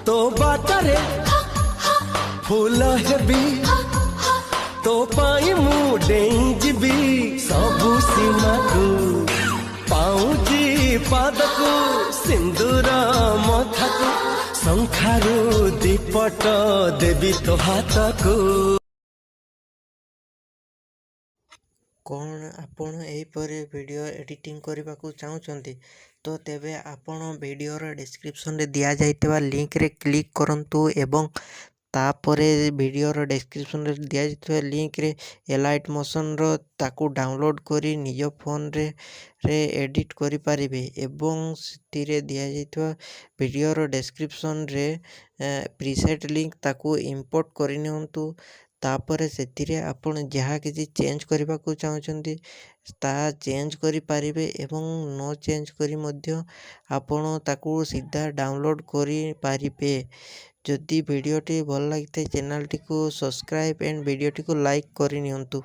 तो बाटरे फूल हेबी तो पाई मु डेई जीवी सबु सीमा को पाऊजी पादको सिंदूर मथाको शंखारू दीपट देवी तो हाथको। कौन आपण एहीपरि वीडियो एडिटिंग करने को चाहते तो तेबे आपण वीडियोर डिस्क्रिप्शन रे दिया जाइतबा लिंक रे क्लिक करंतु एवं तापरे वीडियोर डिस्क्रिप्शन रे दिया जाइतबा लिंक रे एलाइट मोशन रो ताकू डाउनलोड करी निज फोन रे एडिट करि पारिबे एवं सितिरे दिया जाइतबा वीडियोर डिस्क्रिप्शन रे प्रीसेट लिंक ताकू इंपोर्ट करि नियंतु। तापर से आपण जहाँ किसी चेंज करने को चाहते ता चेंज करि पारिबे एवं नो चेंज करी मध्य आपण ताकू सीधा डाउनलोड करि पारिबे। जदि वीडियोटी भल लगी चैनल टी को सब्सक्राइब एंड वीडियोटी को लाइक करि नियंतु।